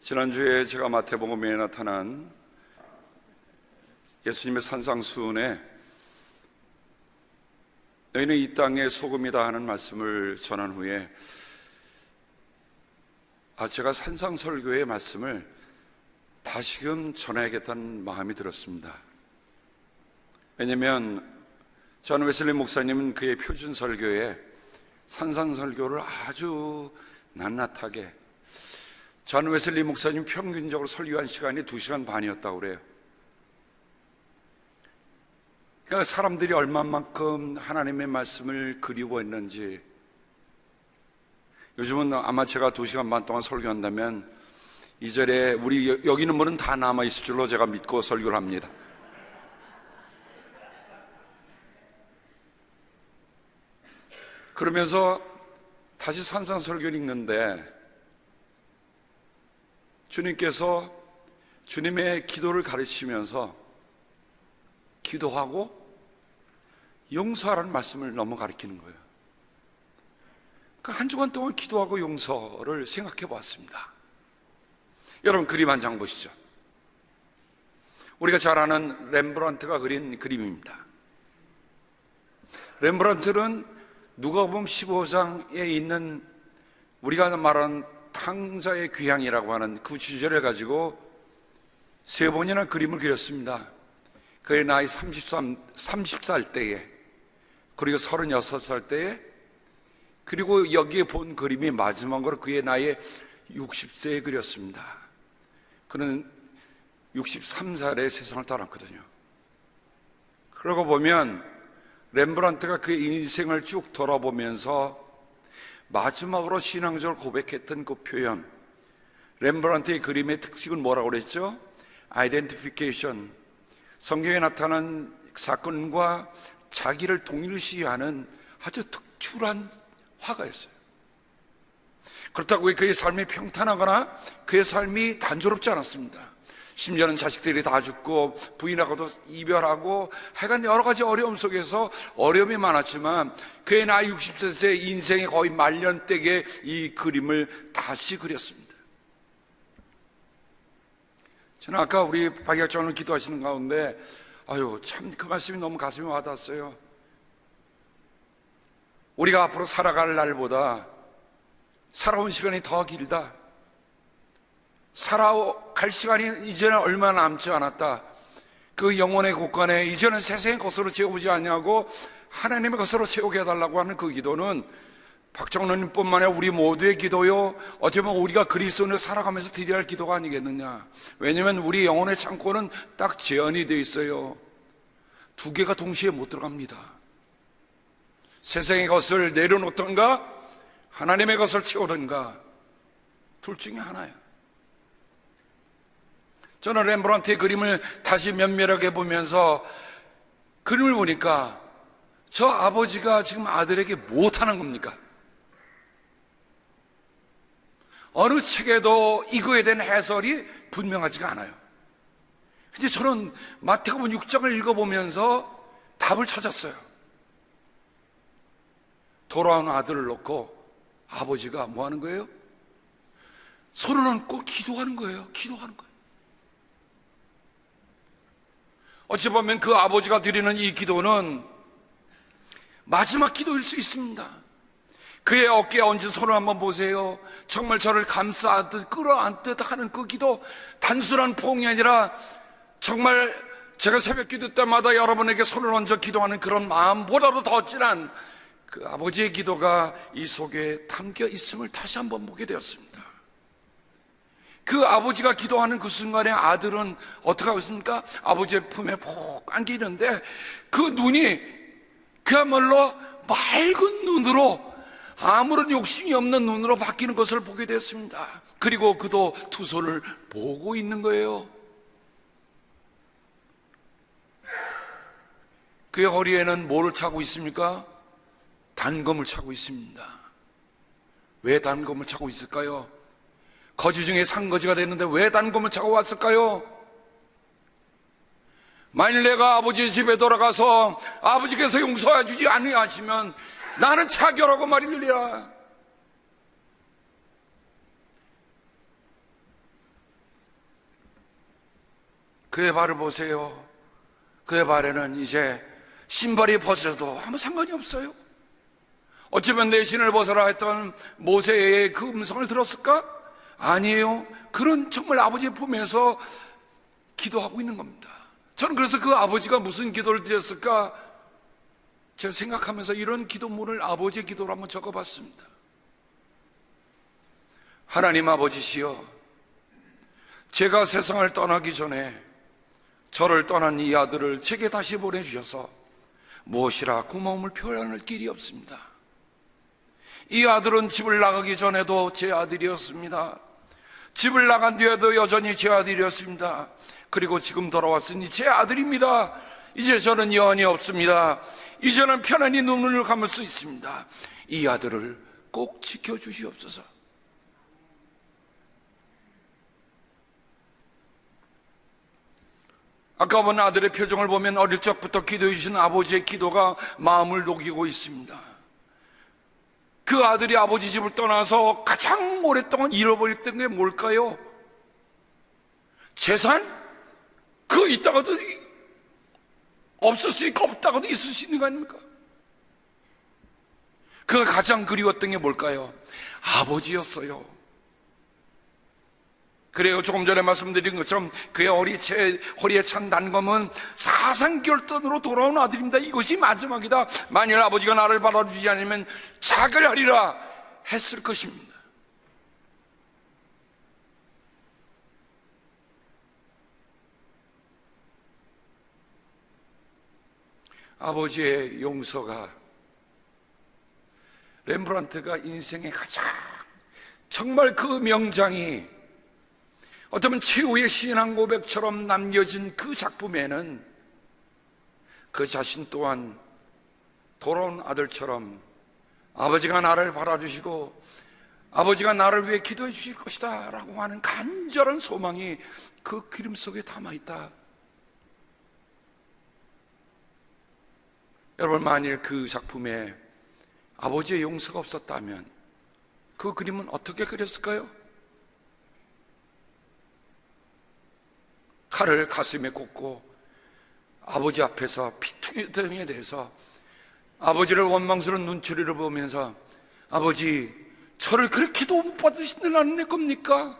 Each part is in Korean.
지난주에 제가 마태복음에 나타난 예수님의 산상수훈에 너희는 이 땅의 소금이다 하는 말씀을 전한 후에 제가 산상설교의 말씀을 다시금 전해야겠다는 마음이 들었습니다. 왜냐하면 존 웨슬리 목사님은 그의 표준설교에 산상설교를 아주 낱낱하게, 존 웨슬리 목사님 평균적으로 설교한 시간이 2시간 반이었다고 그래요. 그러니까 사람들이 얼마만큼 하나님의 말씀을 그리워했는지, 요즘은 아마 제가 2시간 반 동안 설교한다면 이 절에 우리 여기 있는 분은 다 남아있을 줄로 제가 믿고 설교를 합니다. 그러면서 다시 산상설교를 읽는데 주님께서 주님의 기도를 가르치면서 기도하고 용서하라는 말씀을 너무 가르치는 거예요. 한 주간 동안 기도하고 용서를 생각해 보았습니다. 여러분, 그림 한 장 보시죠. 우리가 잘 아는 렘브란트가 그린 그림입니다. 렘브란트는 누가복음 15장에 있는 우리가 말하는 탕자의 귀향이라고 하는 그 주제를 가지고 3번이나 그림을 그렸습니다. 그의 나이 30살 때에, 그리고 36살 때에, 그리고 여기에 본 그림이 마지막으로 그의 나이 60세에 그렸습니다. 그는 63살에 세상을 떠났거든요. 그러고 보면 렘브란트가 그의 인생을 쭉 돌아보면서 마지막으로 신앙적으로 고백했던 그 표현, 렘브란트의 그림의 특징은 뭐라고 그랬죠? 아이덴티피케이션, 성경에 나타난 사건과 자기를 동일시하는 아주 특출한 화가였어요. 그렇다고 그의 삶이 평탄하거나 그의 삶이 단조롭지 않았습니다. 심지어는 자식들이 다 죽고 부인하고도 이별하고 하여간 여러 가지 어려움 속에서 어려움이 많았지만 그의 나이 60세 인생의 거의 말년댁에 이 그림을 다시 그렸습니다. 저는 아까 우리 박약전을 기도하시는 가운데 참 그 말씀이 너무 가슴에 와닿았어요. 우리가 앞으로 살아갈 날보다 살아온 시간이 더 길다, 살아갈 시간이 이제는 얼마 남지 않았다, 그 영혼의 곳간에 이제는 세상의 것으로 채우지 않냐고 하나님의 것으로 채우게 해달라고 하는 그 기도는 박정론님 뿐만 아니라 우리 모두의 기도요, 어떻게 보면 우리가 그리스도인을 살아가면서 드려야 할 기도가 아니겠느냐. 왜냐하면 우리 영혼의 창고는 딱 제한이 되어 있어요. 2개가 동시에 못 들어갑니다. 세상의 것을 내려놓던가 하나님의 것을 채우던가, 둘 중에 하나야. 저는 렘브란트의 그림을 다시 면밀하게 보면서 그림을 보니까 저 아버지가 지금 아들에게 무엇하는 겁니까? 어느 책에도 이거에 대한 해설이 분명하지가 않아요. 근데 저는 마태복음 6장을 읽어보면서 답을 찾았어요. 돌아온 아들을 놓고 아버지가 뭐 하는 거예요? 손을 얹고 기도하는 거예요. 기도하는 거예요. 어찌 보면 그 아버지가 드리는 이 기도는 마지막 기도일 수 있습니다. 그의 어깨에 얹은 손을 한번 보세요. 정말 저를 감싸듯 끌어안듯 하는 그 기도, 단순한 포옹이 아니라 정말 제가 새벽 기도 때마다 여러분에게 손을 얹어 기도하는 그런 마음보다도 더 진한 그 아버지의 기도가 이 속에 담겨 있음을 다시 한번 보게 되었습니다. 그 아버지가 기도하는 그 순간에 아들은 어떻게 하고 있습니까? 아버지의 품에 푹 안겨 있는데 그 눈이 그야말로 맑은 눈으로, 아무런 욕심이 없는 눈으로 바뀌는 것을 보게 되었습니다. 그리고 그도 2 손을 보고 있는 거예요. 그의 허리에는 뭐를 차고 있습니까? 단검을 차고 있습니다. 왜 단검을 차고 있을까요? 거지 중에 상거지가 됐는데 왜 단검을 차고 왔을까요? 만일 내가 아버지 집에 돌아가서 아버지께서 용서해 주지 아니하시면 나는 차결하고 말이리라. 그의 발을 보세요. 그의 발에는 이제 신발이 벗어도 아무 상관이 없어요. 어쩌면 내 신을 벗어라 했던 모세의 그 음성을 들었을까? 아니에요. 그런 정말 아버지의 품에서 기도하고 있는 겁니다. 저는 그래서 그 아버지가 무슨 기도를 드렸을까? 제가 생각하면서 이런 기도문을 아버지의 기도로 한번 적어봤습니다. 하나님 아버지시여, 제가 세상을 떠나기 전에 저를 떠난 이 아들을 제게 다시 보내주셔서 무엇이라 고마움을 표현할 길이 없습니다. 이 아들은 집을 나가기 전에도 제 아들이었습니다. 집을 나간 뒤에도 여전히 제 아들이었습니다. 그리고 지금 돌아왔으니 제 아들입니다. 이제 저는 여한이 없습니다. 이제는 편안히 눈을 감을 수 있습니다. 이 아들을 꼭 지켜주시옵소서. 아까 본 아들의 표정을 보면 어릴 적부터 기도해 주신 아버지의 기도가 마음을 녹이고 있습니다. 그 아들이 아버지 집을 떠나서 가장 오랫동안 잃어버렸던 게 뭘까요? 재산? 그거 있다가도 없을 수 있고 없다가도 있을 수 있는 거 아닙니까? 그가 가장 그리웠던 게 뭘까요? 아버지였어요. 그래요. 조금 전에 말씀드린 것처럼 그의 허리에 찬 단검은 사상결단으로 돌아온 아들입니다. 이것이 마지막이다. 만일 아버지가 나를 받아주지 않으면 작을 하리라 했을 것입니다. 아버지의 용서가 렘브란트가 인생의 가장 정말 그 명장이 어쩌면 최후의 신앙 고백처럼 남겨진 그 작품에는 그 자신 또한 돌아온 아들처럼 아버지가 나를 바라주시고 아버지가 나를 위해 기도해 주실 것이다 라고 하는 간절한 소망이 그 그림 속에 담아있다. 여러분, 만일 그 작품에 아버지의 용서가 없었다면 그 그림은 어떻게 그렸을까요? 칼을 가슴에 꽂고 아버지 앞에서 피투성이에 대해서 아버지를 원망스러운 눈초리를 보면서 아버지, 저를 그렇게도 못 받으시는 겁니까?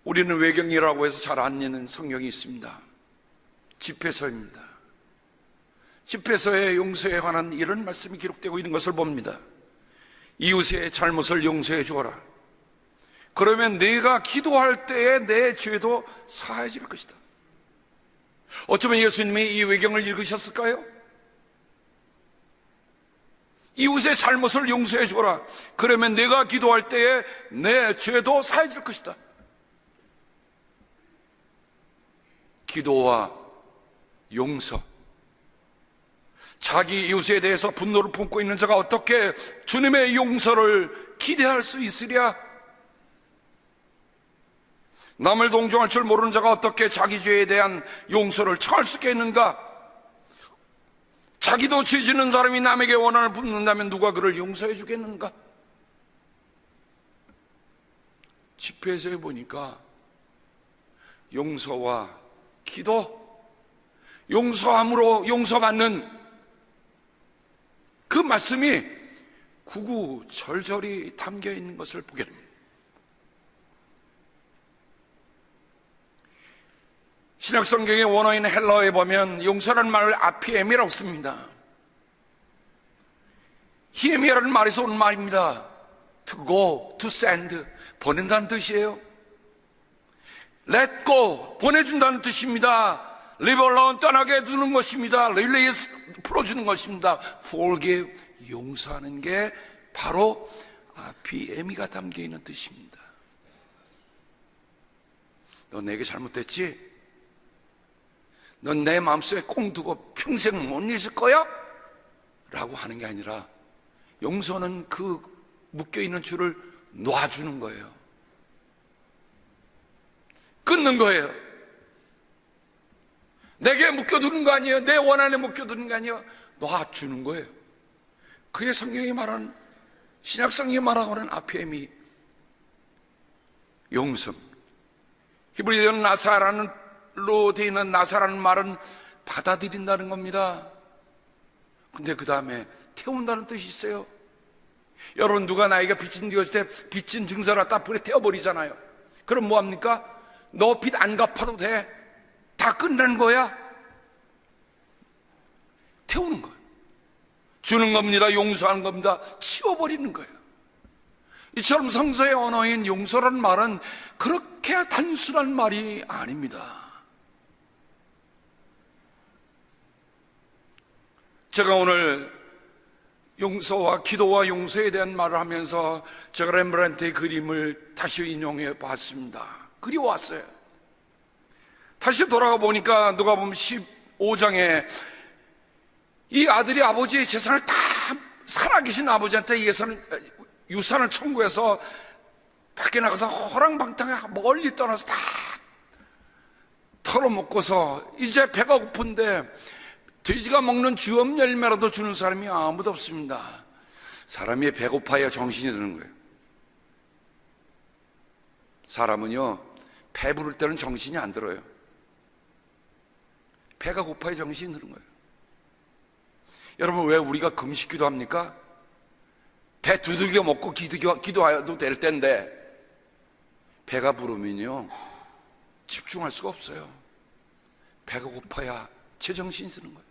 우리는 외경이라고 해서 잘 안 읽는 성경이 있습니다. 집회서입니다. 집회서의 용서에 관한 이런 말씀이 기록되고 있는 것을 봅니다. 이웃의 잘못을 용서해 주어라. 그러면 내가 기도할 때에 내 죄도 사해질 것이다. 어쩌면 예수님이 이 외경을 읽으셨을까요? 이웃의 잘못을 용서해 주어라. 그러면 내가 기도할 때에 내 죄도 사해질 것이다. 기도와 용서, 자기 이웃에 대해서 분노를 품고 있는 자가 어떻게 주님의 용서를 기대할 수 있으랴? 남을 동정할 줄 모르는 자가 어떻게 자기 죄에 대한 용서를 청할 수 있겠는가? 자기도 죄 짓는 사람이 남에게 원한을 붓는다면 누가 그를 용서해 주겠는가? 집회에서 보니까 용서와 기도, 용서함으로 용서받는 그 말씀이 구구절절히 담겨 있는 것을 보게 됩니다. 신약성경의 원어인 헬라어에 보면 용서라는 말을 아피엠이라고 씁니다. 히에미아라는 말에서 온 말입니다. To go, to send, 보낸다는 뜻이에요. Let go, 보내준다는 뜻입니다. Leave alone, 떠나게 두는 것입니다. Release, 풀어주는 것입니다. Forgive, 용서하는 게 바로 아피에미가 담겨있는 뜻입니다. 너 내게 잘못됐지? 넌 내 마음속에 꽁 두고 평생 못 잊을 거야? 라고 하는 게 아니라 용서는 그 묶여있는 줄을 놔주는 거예요. 끊는 거예요. 내게 묶여두는 거 아니에요. 내 원한에 묶여두는 거 아니에요. 놔주는 거예요. 그의 성경이 말하는, 신약 성경이 말하는 아피엠이 용서. 히브리어 나사라는로 되어 있는 나사라는 말은 받아들인다는 겁니다. 근데 그 다음에 태운다는 뜻이 있어요. 여러분, 누가 나에게 빚진 졌을 때 빚진 증서를 갖다 불에 태워버리잖아요. 그럼 뭐합니까? 너 빚 안 갚아도 돼. 다 끝난 거야. 태우는 거예요. 주는 겁니다. 용서하는 겁니다. 치워버리는 거예요. 이처럼 성서의 언어인 용서라는 말은 그렇게 단순한 말이 아닙니다. 제가 오늘 용서와 기도와 용서에 대한 말을 하면서 제가 렘브란트의 그림을 다시 인용해 봤습니다. 그리워왔어요. 다시 돌아가 보니까 누가복음 15장에 이 아들이 아버지의 재산을 다, 살아계신 아버지한테 유산을 청구해서 밖에 나가서 호랑방탕에 멀리 떠나서 다 털어먹고서 이제 배가 고픈데 돼지가 먹는 주엄 열매라도 주는 사람이 아무도 없습니다. 사람이 배고파야 정신이 드는 거예요. 사람은요, 배부를 때는 정신이 안 들어요. 배가 고파야 정신이 드는 거예요. 여러분, 왜 우리가 금식 기도합니까? 배 두들겨 먹고 기도해도 될 텐데 배가 부르면요 집중할 수가 없어요. 배가 고파야 제정신이 드는 거예요.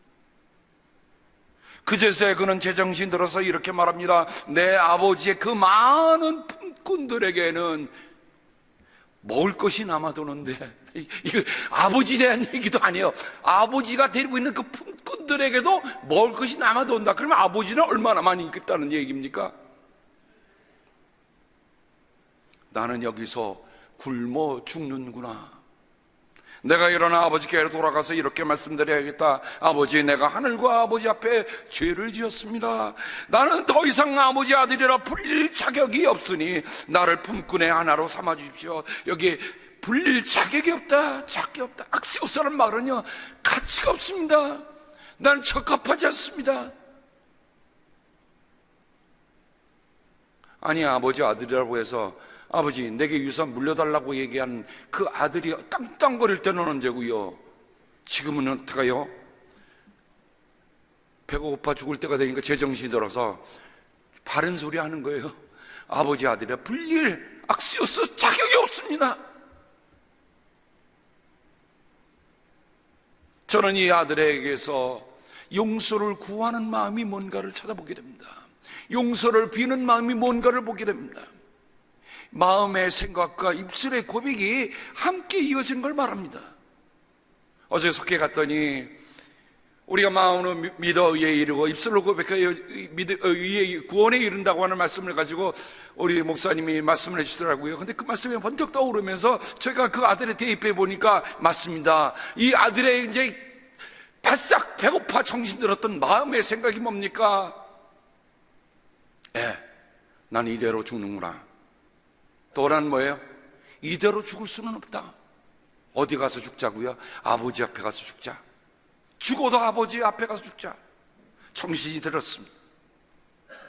그제서야 그는 제정신 들어서 이렇게 말합니다. 내 아버지의 그 많은 품꾼들에게는 먹을 것이 남아도는데, 이거 아버지에 대한 얘기도 아니에요. 아버지가 데리고 있는 그 품꾼들에게도 먹을 것이 남아돈다. 그러면 아버지는 얼마나 많이 있겠다는 얘기입니까? 나는 여기서 굶어 죽는구나. 내가 일어나 아버지께로 돌아가서 이렇게 말씀드려야겠다. 아버지, 내가 하늘과 아버지 앞에 죄를 지었습니다. 나는 더 이상 아버지 아들이라 불릴 자격이 없으니 나를 품꾼의 하나로 삼아 주십시오. 여기 불릴 자격이 없다, 자격이 없다. 악시오스라는 말은요, 가치가 없습니다. 나는 적합하지 않습니다. 아니, 아버지 아들이라고 해서 아버지 내게 유산 물려달라고 얘기한 그 아들이 땅땅거릴 때는 언제고요? 지금은 어떡해요? 배가 고파 죽을 때가 되니까 제정신이 들어서 바른 소리 하는 거예요. 아버지 아들이라 불릴 악시오스 자격이 없습니다. 저는 이 아들에게서 용서를 구하는 마음이 뭔가를 찾아보게 됩니다. 용서를 비는 마음이 뭔가를 보게 됩니다. 마음의 생각과 입술의 고백이 함께 이어진 걸 말합니다. 어제 속해 갔더니 우리가 마음으로 믿어 의에 이르고 입술로 고백하여 의에 구원에 이른다고 하는 말씀을 가지고 우리 목사님이 말씀을 해주시더라고요. 근데 그 말씀이 번쩍 떠오르면서 제가 그 아들에 대입해 보니까 맞습니다. 이 아들의 이제 바싹 배고파 정신 들었던 마음의 생각이 뭡니까? 난 이대로 죽는구나. 또란 뭐예요? 이대로 죽을 수는 없다. 어디 가서 죽자고요? 아버지 앞에 가서 죽자. 죽어도 아버지 앞에 가서 죽자. 정신이 들었습니다.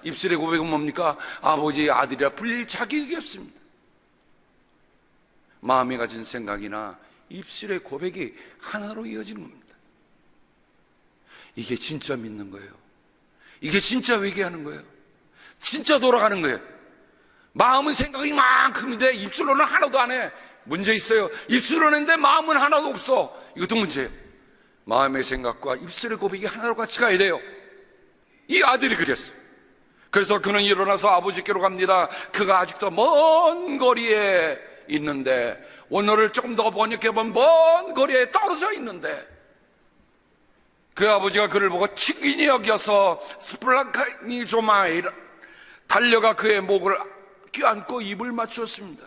입술의 고백은 뭡니까? 아버지의 아들이라 불릴 자격이 없습니다. 마음에 가진 생각이나 입술의 고백이 하나로 이어지는 겁니다. 이게 진짜 믿는 거예요. 이게 진짜 회개하는 거예요. 진짜 돌아가는 거예요. 마음은 생각이 이만큼인데 입술로는 하나도 안 해. 문제 있어요. 입술로는 했는데 마음은 하나도 없어. 이것도 문제예요. 마음의 생각과 입술의 고백이 하나로 같이 가야 돼요. 이 아들이 그랬어요. 그래서 그는 일어나서 아버지께로 갑니다. 그가 아직도 먼 거리에 있는데, 원어를 조금 더 번역해보면 먼 거리에 떨어져 있는데, 그 아버지가 그를 보고 치킨이 여겨서 스플라카니 조마이 달려가 그의 목을 껴안고 입을 맞추었습니다.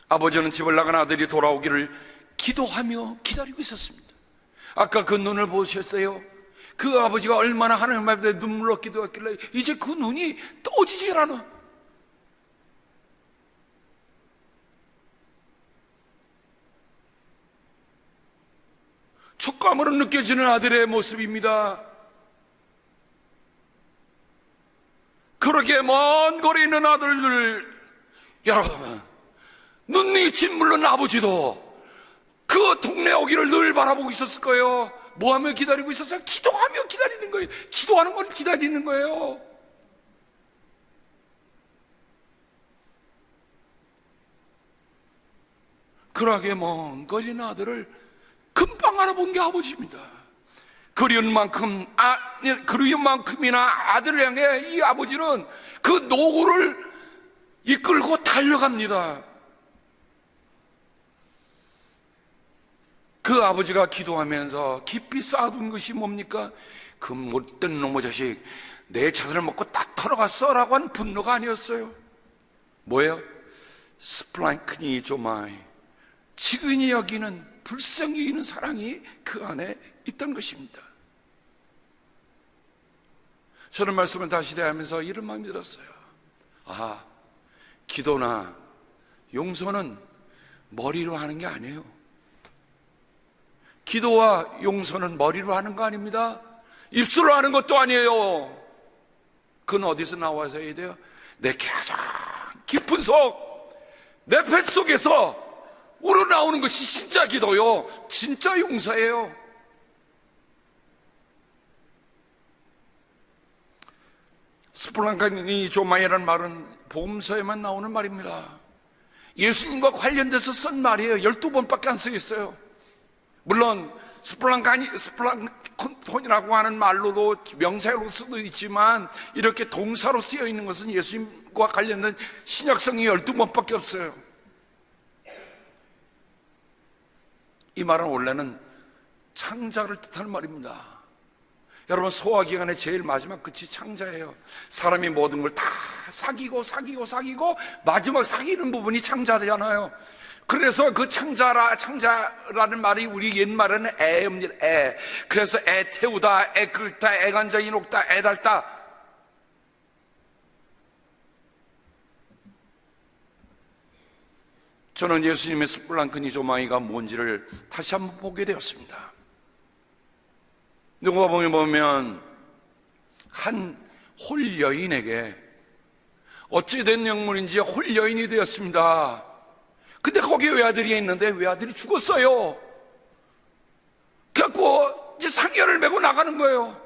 아버지는 집을 나간 아들이 돌아오기를 기도하며 기다리고 있었습니다. 아까 그 눈을 보셨어요? 그 아버지가 얼마나 하나님 앞에 눈물로 기도했길래 이제 그 눈이 떠지질 않아. 촉감으로 느껴지는 아들의 모습입니다. 그러기에 먼 거리에 있는 아들들, 여러분, 눈이 짓물른 아버지도 그 동네 오기를 늘 바라보고 있었을 거예요. 뭐 하며 기다리고 있었어요? 기도하며 기다리는 거예요. 기도하는 걸 기다리는 거예요. 그러기에 먼 거리에 있는 아들을 금방 알아본 게 아버지입니다. 그리운 만큼이나 아들을 향해 이 아버지는 그 노고를 이끌고 달려갑니다. 그 아버지가 기도하면서 깊이 쌓아둔 것이 뭡니까? 그 못된 놈의 자식, 내 자손을 먹고 딱 털어갔어 라고 하는 분노가 아니었어요. 뭐예요? 스플랑크니 조마이, 지근히 여기는, 불쌍히 여기는 사랑이 그 안에 있던 것입니다. 저는 말씀을 다시 대하면서 이런 마음이 들었어요. 아, 기도나 용서는 머리로 하는 게 아니에요. 기도와 용서는 머리로 하는 거 아닙니다. 입술로 하는 것도 아니에요. 그건 어디서 나와서 해야 돼요? 내 가장 깊은 속, 내 뱃속에서 우러나오는 것이 진짜 기도요, 진짜 용서예요. 스플랑카니 조마이라는 말은 복음서에만 나오는 말입니다. 예수님과 관련돼서 쓴 말이에요. 12번밖에 안 써 있어요. 물론 스플랑톤이라고 하는 말로도 명사로 쓰도 있지만 이렇게 동사로 쓰여 있는 것은 예수님과 관련된 신약성이 12번밖에 없어요. 이 말은 원래는 창자를 뜻하는 말입니다. 여러분, 소화기관의 제일 마지막 끝이 창자예요. 사람이 모든 걸 다 사귀고 마지막 사귀는 부분이 창자잖아요. 그래서 그 창자라는 말이 우리 옛말에는 애입니다. 애. 그래서 애 태우다, 애 끓다, 애 간장이 녹다, 애 달다. 저는 예수님의 스플랑크니 조마이가 뭔지를 다시 한번 보게 되었습니다. 누가복음에 보면 한 홀 여인에게 어찌된 영문인지 홀 여인이 되었습니다. 근데 거기에 외아들이 있는데 외아들이 죽었어요. 그래갖고 이제 상여를 메고 나가는 거예요.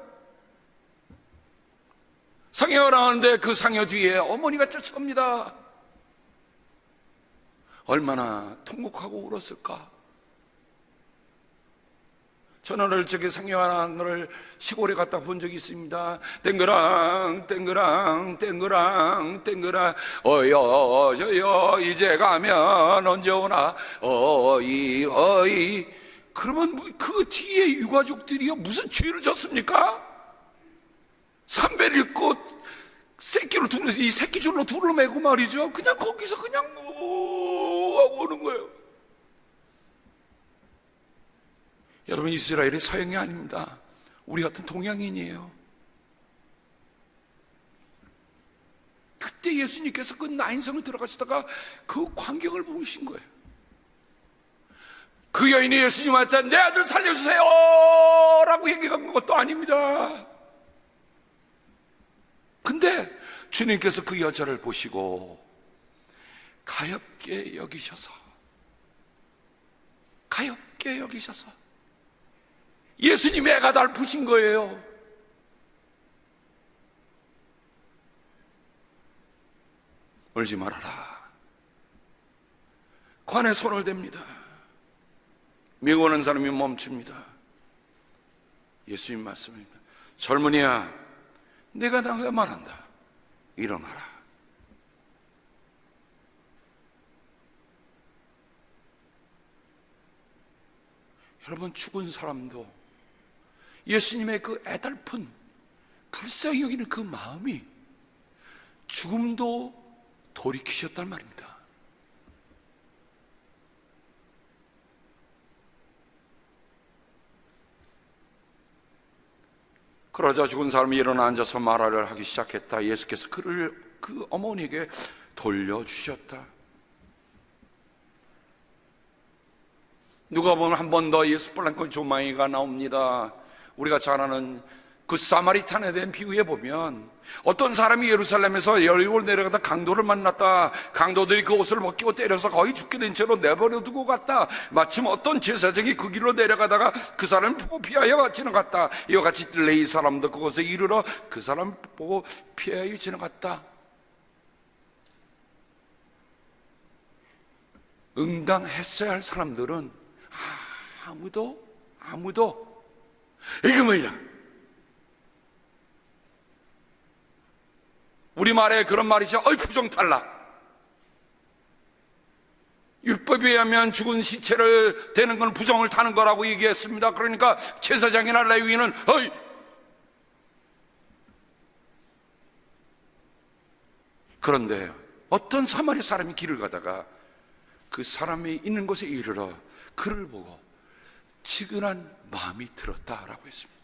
상여가 나가는데 그 상여 뒤에 어머니가 쫓아옵니다. 얼마나 통곡하고 울었을까. 저는 어릴 적에 상여하나를 시골에 갔다 본 적이 있습니다. 땡그랑 어여 저여 이제 가면 언제 오나 어이. 그러면 그 뒤에 유가족들이요 무슨 죄를 졌습니까? 삼배를 입고 이 새끼줄로 둘러 매고 말이죠. 그냥 거기서 그냥 하고 오는 거예요. 여러분, 이스라엘이 서양이 아닙니다. 우리 같은 동양인이에요. 그때 예수님께서 그 나인성을 들어가시다가 그 광경을 보신 거예요. 그 여인이 예수님한테 내 아들 살려주세요 라고 얘기한 것도 아닙니다. 근데 주님께서 그 여자를 보시고 가엾게 여기셔서 예수님의 애가 달프신 거예요. 울지 말아라. 관에 손을 댑니다. 미워하는 사람이 멈춥니다. 예수님 말씀입니다. 젊은이야, 내가 나가 말한다. 일어나라. 여러분, 죽은 사람도 예수님의 그 애달픈 불쌍히 여기는 그 마음이 죽음도 돌이키셨단 말입니다. 그러자 죽은 사람이 일어나 앉아서 말을 하기 시작했다. 예수께서 그를 그 어머니에게 돌려주셨다. 누가 보면 한 번 더 예수 뿔랑권 조망이가 나옵니다. 우리가 잘 아는 그 사마리탄에 대한 비유에 보면 어떤 사람이 예루살렘에서 여리고를 내려가다 강도를 만났다. 강도들이 그 옷을 벗기고 때려서 거의 죽게 된 채로 내버려 두고 갔다. 마침 어떤 제사장이 그 길로 내려가다가 그 사람을 보고 피하여 지나갔다. 이와 같이 레위 사람도 그곳에 이르러 그 사람을 보고 피하여 지나갔다. 응당했어야 할 사람들은 아무도 이게 뭐야? 우리말에 그런 말이죠. 부정탈락. 율법에 의하면 죽은 시체를 대는 건 부정을 타는 거라고 얘기했습니다. 그러니까 제사장이나 레위인은 그런데 어떤 사마리아 사람이 길을 가다가 그 사람이 있는 곳에 이르러 그를 보고 치근한 마음이 들었다라고 했습니다.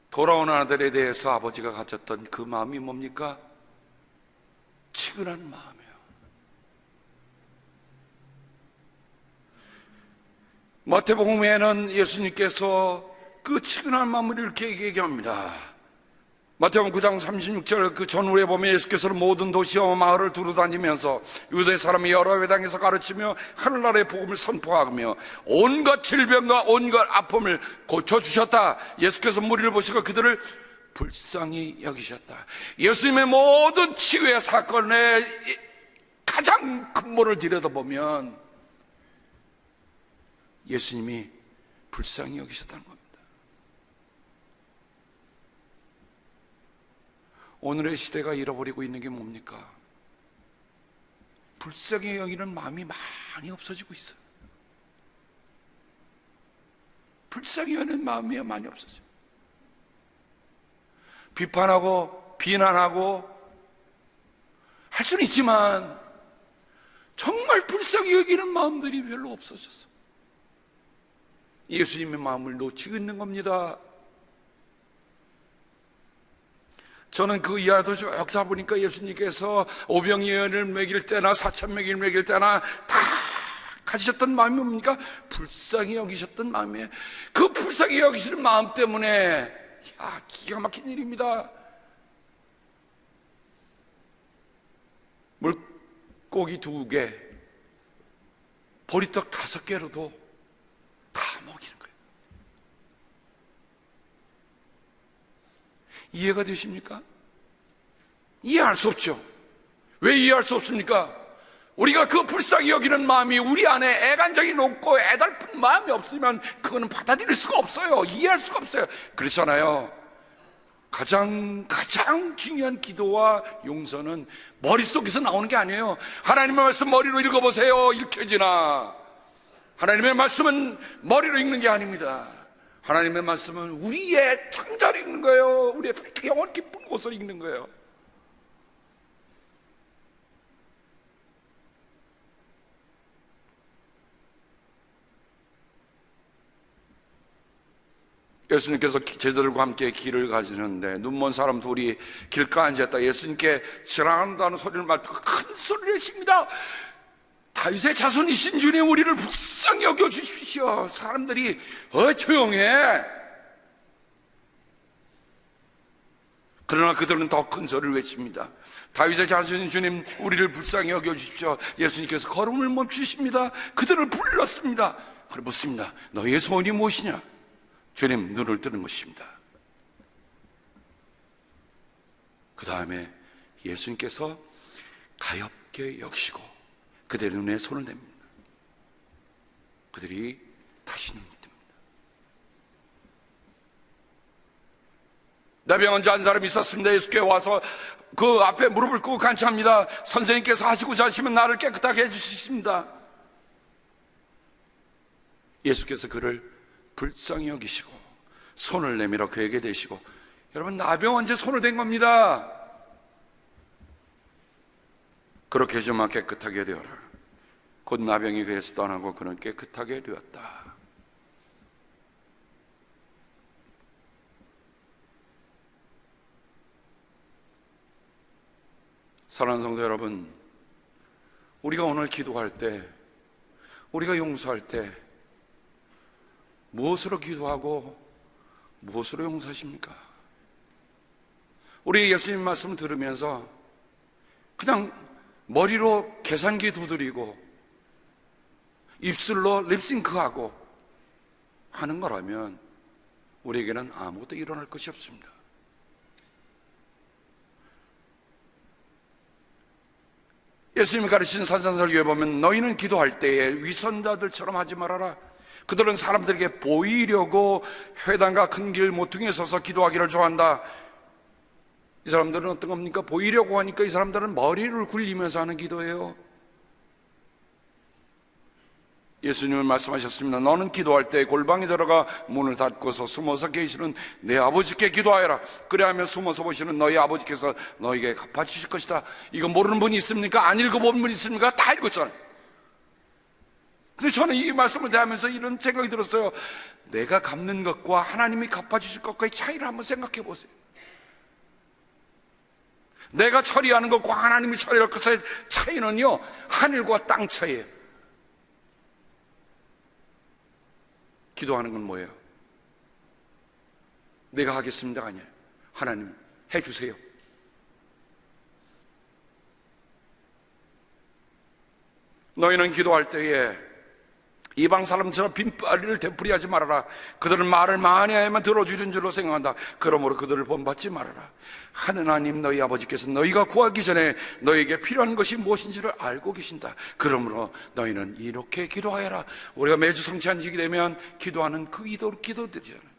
돌아오는 아들에 대해서 아버지가 가졌던 그 마음이 뭡니까? 치근한 마음이에요. 마태복음에는 예수님께서 그 치근한 마음을 이렇게 얘기합니다. 마태복음 9장 36절 그 전후에 보면 예수께서는 모든 도시와 마을을 두루다니면서 유대 사람이 여러 회당에서 가르치며 하늘나라의 복음을 선포하며 온갖 질병과 온갖 아픔을 고쳐주셨다. 예수께서 무리를 보시고 그들을 불쌍히 여기셨다. 예수님의 모든 치유의 사건의 가장 근본을 들여다보면 예수님이 불쌍히 여기셨다는 겁니다. 오늘의 시대가 잃어버리고 있는 게 뭡니까? 불쌍히 여기는 마음이 많이 없어지고 있어요. 불쌍히 여기는 마음이 많이 없어져요. 비판하고 비난하고 할 수는 있지만 정말 불쌍히 여기는 마음들이 별로 없어졌어요. 예수님의 마음을 놓치고 있는 겁니다. 저는 그 이하도 쭉 보니까 예수님께서 오병이어를 먹일 때나 4천 명을 먹일 때나 다 가지셨던 마음이 뭡니까? 불쌍히 여기셨던 마음이에요. 그 불쌍히 여기시는 마음 때문에 기가 막힌 일입니다. 물고기 2개, 보리떡 5개로도 다 먹이는 거예요. 이해가 되십니까? 이해할 수 없죠. 왜 이해할 수 없습니까? 우리가 그 불쌍히 여기는 마음이 우리 안에 애간장이 높고 애달픈 마음이 없으면 그거는 받아들일 수가 없어요. 이해할 수가 없어요. 그렇잖아요. 가장 중요한 기도와 용서는 머릿속에서 나오는 게 아니에요. 하나님의 말씀 머리로 읽어보세요. 읽혀지나? 하나님의 말씀은 머리로 읽는 게 아닙니다. 하나님의 말씀은 우리의 창자로 읽는 거예요. 우리의 영원 깊은 곳으로 읽는 거예요. 예수님께서 제자들과 함께 길을 가시는데 눈먼 사람 둘이 길가에 앉았다. 예수님께 지나간다는 소리를 말듣고 큰 소리를 내십니다. 다윗의 자손이신 주님, 우리를 불쌍히 여겨주십시오. 사람들이 조용해. 그러나 그들은 더 큰 소리를 외칩니다. 다윗의 자손인 주님, 우리를 불쌍히 여겨주십시오. 예수님께서 걸음을 멈추십니다. 그들을 불렀습니다. 그래 묻습니다. 너희의 소원이 무엇이냐? 주님, 눈을 뜨는 것입니다. 그 다음에 예수님께서 가엾게 여기시고 그들의 눈에 손을 댑니다. 그들이 다시 눈이 뜹니다. 나병 환자 한 사람이 있었습니다. 예수께 와서 그 앞에 무릎을 꿇고 간청합니다. 선생님께서 하시고자 하시면 나를 깨끗하게 해주십니다. 예수께서 그를 불쌍히 여기시고 손을 내밀어 그에게 대시고, 여러분, 나병 환자에 손을 댄 겁니다. 그렇게 해주마 깨끗하게 되어라. 곧 나병이 그에서 떠나고 그는 깨끗하게 되었다. 사랑하는 성도 여러분, 우리가 오늘 기도할 때, 우리가 용서할 때 무엇으로 기도하고 무엇으로 용서하십니까? 우리 예수님 말씀을 들으면서 그냥 머리로 계산기 두드리고 입술로 립싱크하고 하는 거라면 우리에게는 아무것도 일어날 것이 없습니다. 예수님이 가르치신 산상설교에 보면 너희는 기도할 때에 위선자들처럼 하지 말아라. 그들은 사람들에게 보이려고 회당과 큰 길 모퉁이에 서서 기도하기를 좋아한다. 이 사람들은 어떤 겁니까? 보이려고 하니까 이 사람들은 머리를 굴리면서 하는 기도예요. 예수님은 말씀하셨습니다. 너는 기도할 때 골방에 들어가 문을 닫고서 숨어서 계시는 내 아버지께 기도하여라. 그래야하면 숨어서 보시는 너희 아버지께서 너에게 갚아주실 것이다. 이거 모르는 분이 있습니까? 안 읽어본 분이 있습니까? 다 읽었잖아요. 근데 저는 이 말씀을 대하면서 이런 생각이 들었어요. 내가 갚는 것과 하나님이 갚아주실 것과의 차이를 한번 생각해 보세요. 내가 처리하는 것과 하나님이 처리할 것의 차이는요, 하늘과 땅 차이예요. 기도하는 건 뭐예요? 내가 하겠습니다가 아니에요. 하나님 해주세요. 너희는 기도할 때에 이방 사람처럼 빈발리를 되풀이하지 말아라. 그들은 말을 많이 하야만 들어주는 줄로 생각한다. 그러므로 그들을 본받지 말아라. 하나님 너희 아버지께서 너희가 구하기 전에 너희에게 필요한 것이 무엇인지를 알고 계신다. 그러므로 너희는 이렇게 기도하여라. 우리가 매주 성찬식이 되면 기도하는 그 기도들이잖아요.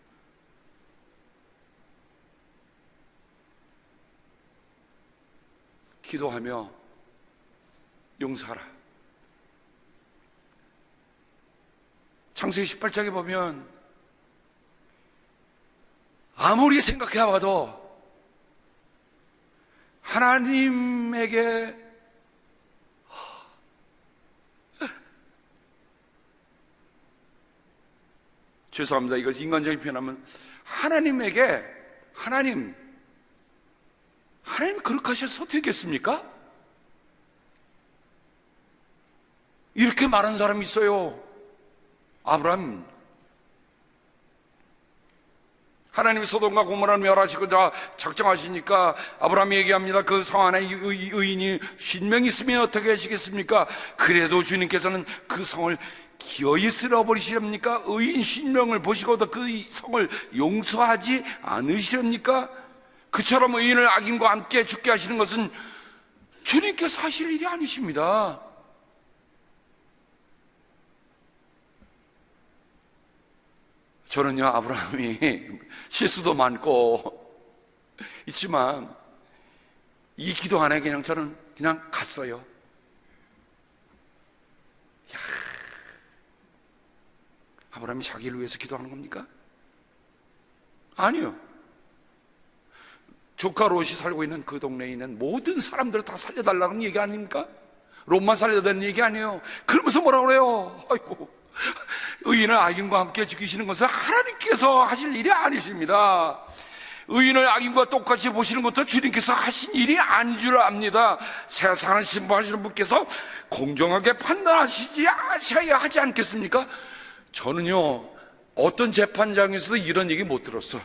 기도하며 용서하라. 창세기 18장에 보면 아무리 생각해봐도 하나님에게 죄송합니다. 이것이 인간적인 표현하면 하나님에게 하나님 그렇게 하셔서 어떻게 겠습니까? 이렇게 말하는 사람이 있어요. 아브라함, 하나님이 소돔과 고모라를 멸하시고 다 작정하시니까 아브라함이 얘기합니다. 그 성 안에 의인이 50명 있으면 어떻게 하시겠습니까? 그래도 주님께서는 그 성을 기어이 쓸어버리시렵니까? 의인 50명을 보시고도 그 성을 용서하지 않으시렵니까? 그처럼 의인을 악인과 함께 죽게 하시는 것은 주님께서 하실 일이 아니십니다. 저는요, 아브라함이 실수도 많고 있지만 이 기도 안에 그냥 저는 그냥 갔어요. 야, 아브라함이 자기를 위해서 기도하는 겁니까? 아니요. 조카 롯이 살고 있는 그 동네에 있는 모든 사람들을 다 살려달라는 얘기 아닙니까? 롯만 살려달라는 얘기 아니에요. 그러면서 뭐라 그래요? 아이고, 의인을 악인과 함께 죽이시는 것은 하나님께서 하실 일이 아니십니다. 의인을 악인과 똑같이 보시는 것도 주님께서 하신 일이 아닌 줄 압니다. 세상을 심판하시는 분께서 공정하게 판단하시지 아셔야 하지 않겠습니까? 저는요, 어떤 재판장에서도 이런 얘기 못 들었어.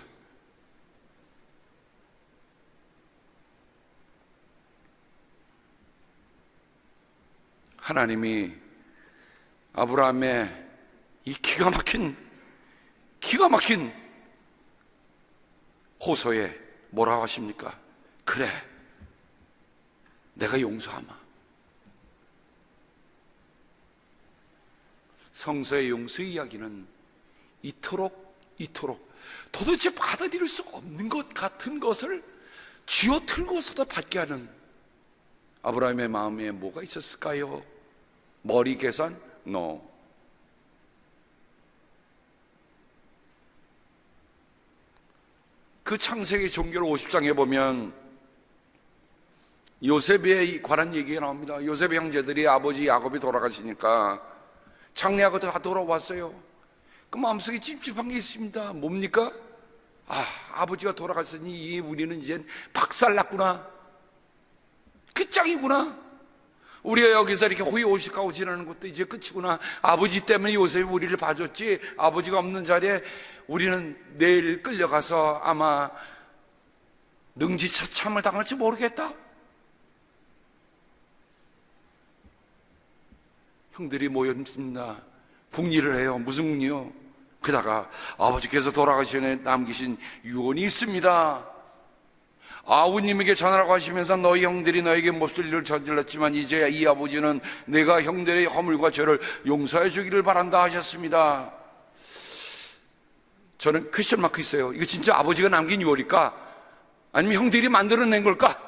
하나님이 아브라함의 이 기가 막힌 호소에 뭐라고 하십니까? 그래, 내가 용서하마. 성서의 용서의 이야기는 이토록 도대체 받아들일 수 없는 것 같은 것을 쥐어 틀고서도 받게 하는 아브라함의 마음에 뭐가 있었을까요? 머리 계산? No. 그 창세기 종교를 50장에 보면 요셉에 관한 얘기가 나옵니다. 요셉의 형제들이 아버지 야곱이 돌아가시니까 장례하고 다 돌아왔어요. 그 마음속에 찝찝한 게 있습니다. 뭡니까? 아버지가 돌아갔으니 우리는 이제 박살났구나. 끝장이구나. 우리가 여기서 이렇게 호의호식하고 지내는 것도 이제 끝이구나. 아버지 때문에 요셉이 우리를 봐줬지, 아버지가 없는 자리에 우리는 내일 끌려가서 아마 능지처참을 당할지 모르겠다. 형들이 모였습니다. 국리를 해요. 무슨 국리요? 그다가 아버지께서 돌아가시기 전에 남기신 유언이 있습니다. 아우님에게 전하라고 하시면서 너희 형들이 너에게 몹쓸 일을 저질렀지만 이제 이 아버지는 내가 형들의 허물과 죄를 용서해 주기를 바란다 하셨습니다. 저는 퀘스천 마크 있어요. 이거 진짜 아버지가 남긴 유언일까? 아니면 형들이 만들어낸 걸까?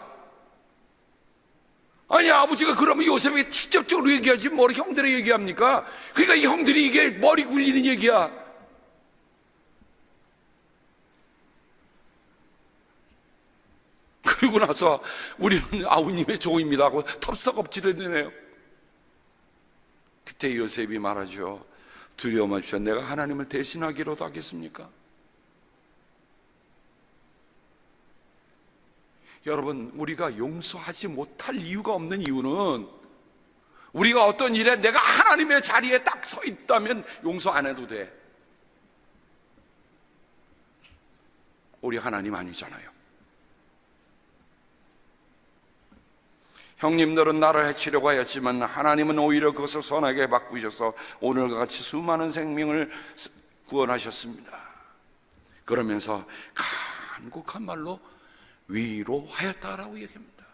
아니, 아버지가 그러면 요셉에게 직접적으로 얘기하지 뭘 형들에 얘기합니까? 그러니까 이 형들이 이게 머리 굴리는 얘기야. 그리고 나서 우리는 아우님의 종입니다 하고 텁썩업질을 내네요. 그때 요셉이 말하죠. 두려워 마십시오. 내가 하나님을 대신하기로도 하겠습니까? 여러분, 우리가 용서하지 못할 이유가 없는 이유는 우리가 어떤 일에 내가 하나님의 자리에 딱 서 있다면 용서 안 해도 돼. 우리 하나님 아니잖아요. 형님들은 나를 해치려고 하였지만 하나님은 오히려 그것을 선하게 바꾸셔서 오늘과 같이 수많은 생명을 구원하셨습니다. 그러면서 간곡한 말로 위로하였다라고 얘기합니다.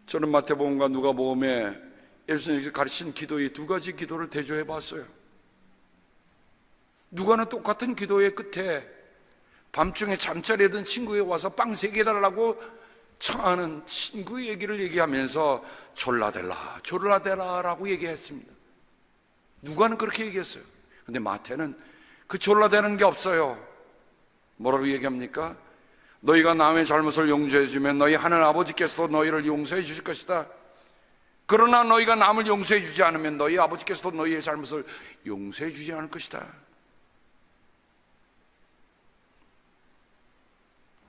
저는 마태복음과 누가복음에 예수님께서 가르친 기도의 두 가지 기도를 대조해 봤어요. 누가는 똑같은 기도의 끝에 밤중에 잠자리에 든 친구에 와서 빵 3개 달라고 청하는 친구의 얘기를 얘기하면서 졸라대라 라고 얘기했습니다. 누가는 그렇게 얘기했어요. 근데 마태는 그 졸라대는 게 없어요. 뭐라고 얘기합니까? 너희가 남의 잘못을 용서해 주면 너희 하늘 아버지께서도 너희를 용서해 주실 것이다. 그러나 너희가 남을 용서해 주지 않으면 너희 아버지께서도 너희의 잘못을 용서해 주지 않을 것이다.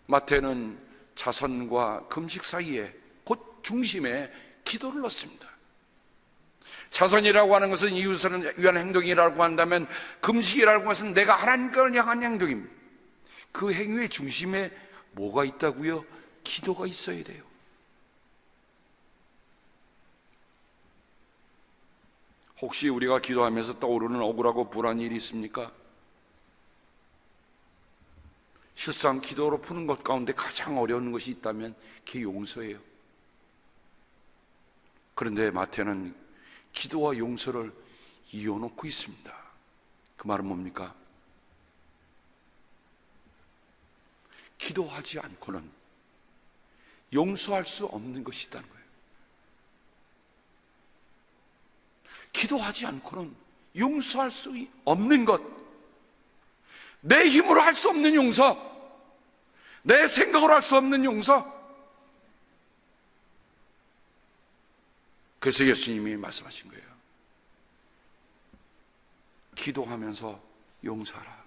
마태는 자선과 금식 사이에 곧 중심에 기도를 넣습니다. 자선이라고 하는 것은 이웃을 위한 행동이라고 한다면 금식이라고 하는 것은 내가 하나님을 향한 행동입니다. 그 행위의 중심에 뭐가 있다고요? 기도가 있어야 돼요. 혹시 우리가 기도하면서 떠오르는 억울하고 불안한 일이 있습니까? 실상 기도로 푸는 것 가운데 가장 어려운 것이 있다면 그게 용서예요. 그런데 마태는 기도와 용서를 이어놓고 있습니다. 그 말은 뭡니까? 기도하지 않고는 용서할 수 없는 것이 있다는 거예요. 기도하지 않고는 용서할 수 없는 것, 내 힘으로 할 수 없는 용서, 내 생각으로 할 수 없는 용서. 그래서 예수님이 말씀하신 거예요. 기도하면서 용서하라.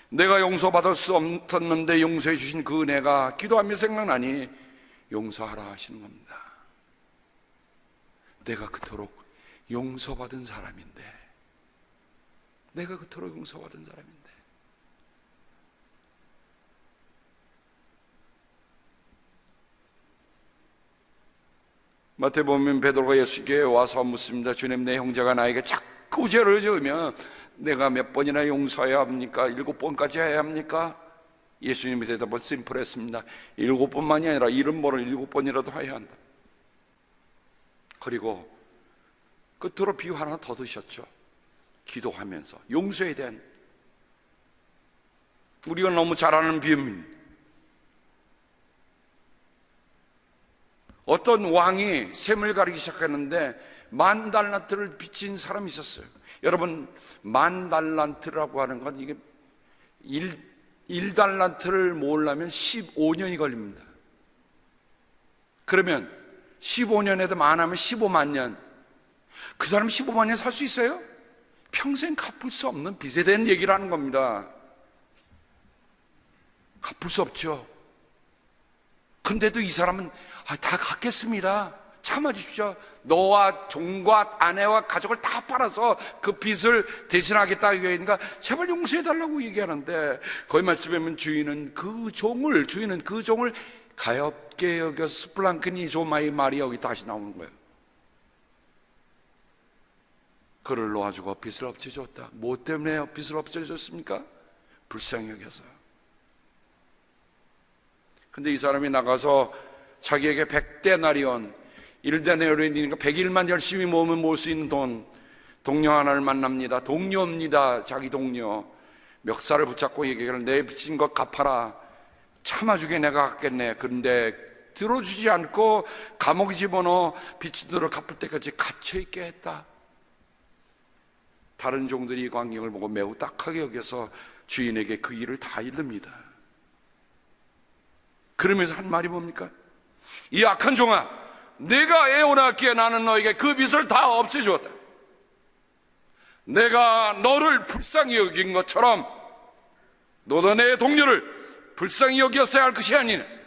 내가 용서받을 수 없었는데 용서해 주신 그 은혜가 기도하며 생각나니 용서하라 하시는 겁니다. 내가 그토록 용서받은 사람인데, 내가 그토록 용서받은 사람인데, 마태복음 베드로가 예수께 와서 묻습니다. 주님, 내 형제가 나에게 자꾸 죄를 지으면 내가 몇 번이나 용서해야 합니까? 7번까지 해야 합니까? 예수님의 대답은 심플했습니다. 7번만이 아니라 70번을 7번이라도 해야 한다. 그리고 끝으로 비유 하나 더 드셨죠. 기도하면서 용서에 대한, 우리가 너무 잘 아는 비유입니다. 어떤 왕이 셈을 가리기 시작했는데 10,000달란트를 빚진 사람이 있었어요. 여러분, 10,000달란트라고 하는 건 이게 1달란트를 모으려면 15년이 걸립니다. 그러면 15년에도 많으면 15만 년. 그 사람 15만 년 살 수 있어요? 평생 갚을 수 없는 빚에 대한 얘기를 하는 겁니다. 갚을 수 없죠. 근데도 이 사람은 다 갚겠습니다. 참아주십시오. 너와 종과 아내와 가족을 다 팔아서 그 빚을 대신하겠다. 그러니까 제발 용서해달라고 얘기하는데, 거기 말씀에 보면 주인은 그 종을 가엾게 여겨 스플랑크니 조마이 말이 여기 다시 나오는 거예요. 그를 놓아주고 빚을 엎쳐줬다. 뭐 때문에 빚을 엎쳐줬습니까? 불쌍히 여겨서. 근데 이 사람이 나가서 자기에게 100데나리온, 1데나리온이니까 100일만 열심히 모으면 모을 수 있는 돈, 동료 하나를 만납니다. 동료입니다. 자기 동료. 멱살을 붙잡고 얘기를, 내 빚진 것 갚아라. 참아주게 내가 갚겠네. 그런데 들어주지 않고 감옥에 집어넣어 빚진 돈을 갚을 때까지 갇혀있게 했다. 다른 종들이 이 광경을 보고 매우 딱하게 여겨서 주인에게 그 일을 다 일릅니다. 그러면서 한 말이 뭡니까? 이 악한 종아, 내가 애원하기에 나는 너에게 그 빚을 다 없애주었다. 내가 너를 불쌍히 여긴 것처럼 너도 내 동료를 불쌍히 여겼어야 할 것이 아니네.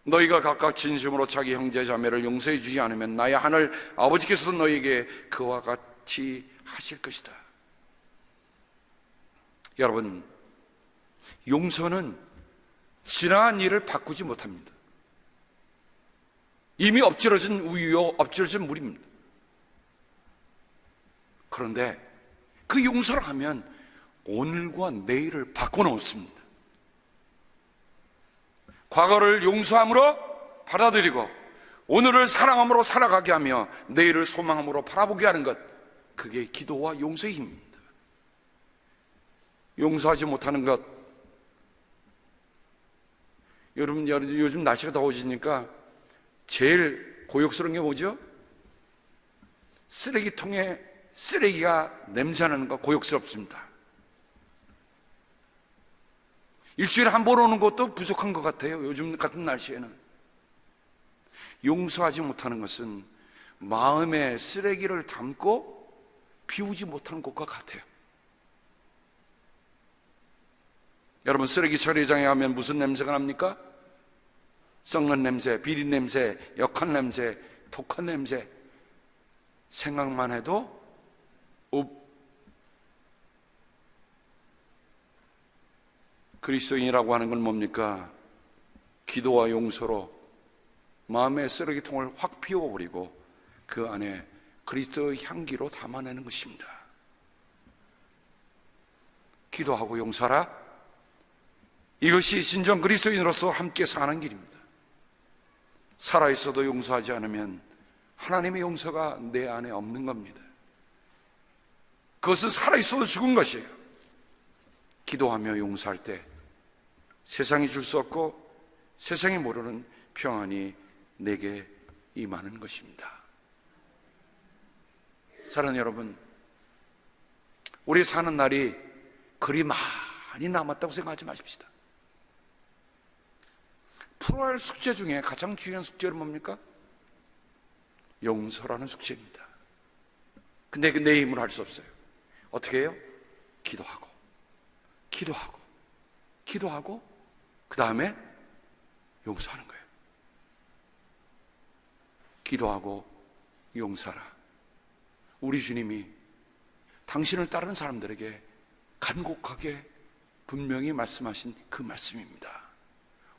너희가 각각 진심으로 자기 형제 자매를 용서해 주지 않으면 나의 하늘 아버지께서도 너희에게 그와 같이 하실 것이다. 여러분, 용서는 지나간 일을 바꾸지 못합니다. 이미 엎질러진 우유요, 엎질러진 물입니다. 그런데 그 용서를 하면 오늘과 내일을 바꿔놓습니다. 과거를 용서함으로 받아들이고 오늘을 사랑함으로 살아가게 하며 내일을 소망함으로 바라보게 하는 것, 그게 기도와 용서의 힘입니다. 용서하지 못하는 것, 여러분 요즘 날씨가 더워지니까 제일 고역스러운 게 뭐죠? 쓰레기통에 쓰레기가 냄새나는 거 고역스럽습니다. 일주일에 한 번 오는 것도 부족한 것 같아요. 요즘 같은 날씨에는. 용서하지 못하는 것은 마음에 쓰레기를 담고 비우지 못하는 것과 같아요. 여러분, 쓰레기 처리장에 가면 무슨 냄새가 납니까? 썩는 냄새, 비린 냄새, 역한 냄새, 독한 냄새. 생각만 해도 그리스도인이라고 하는 건 뭡니까? 기도와 용서로 마음의 쓰레기통을 확 비워버리고 그 안에 그리스도의 향기로 담아내는 것입니다. 기도하고 용서하라. 이것이 진정 그리스도인으로서 함께 사는 길입니다. 살아있어도 용서하지 않으면 하나님의 용서가 내 안에 없는 겁니다. 그것은 살아있어도 죽은 것이에요. 기도하며 용서할 때 세상이 줄 수 없고 세상이 모르는 평안이 내게 임하는 것입니다. 사랑하는 여러분, 우리 사는 날이 그리 많이 남았다고 생각하지 마십시다. 풀어야 할 숙제 중에 가장 중요한 숙제는 뭡니까? 용서라는 숙제입니다. 근데 내 힘으로 할 수 없어요. 어떻게 해요? 기도하고 그 다음에 용서하는 거예요. 기도하고 용서하라. 우리 주님이 당신을 따르는 사람들에게 간곡하게 분명히 말씀하신 그 말씀입니다.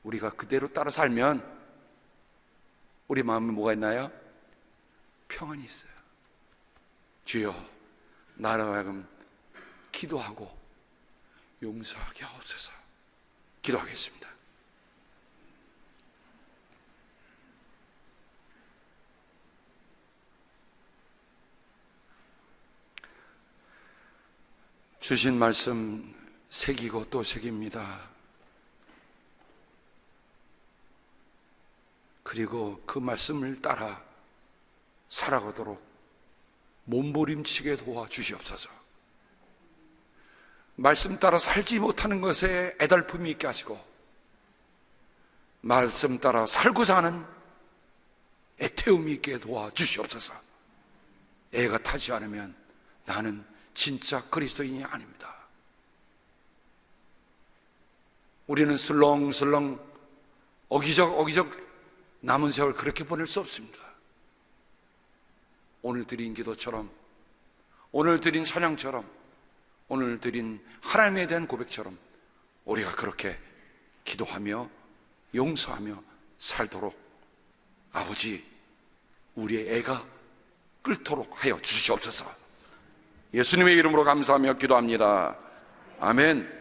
우리가 그대로 따라 살면 우리 마음에 뭐가 있나요? 평안이 있어요. 주여, 나로 하여금 기도하고 용서하게 하옵소서. 기도하겠습니다. 주신 말씀 새기고 또 새깁니다. 그리고 그 말씀을 따라 살아가도록 몸부림치게 도와주시옵소서. 말씀 따라 살지 못하는 것에 애달픔이 있게 하시고 말씀 따라 살고자 하는 애태움이 있게 도와주시옵소서. 애가 타지 않으면 나는 진짜 그리스도인이 아닙니다. 우리는 슬렁슬렁 어기적 남은 세월 그렇게 보낼 수 없습니다. 오늘 드린 기도처럼, 오늘 드린 찬양처럼, 오늘 드린 하나님에 대한 고백처럼 우리가 그렇게 기도하며 용서하며 살도록 아버지, 우리의 애가 끓도록 하여 주시옵소서. 예수님의 이름으로 감사하며 기도합니다. 아멘.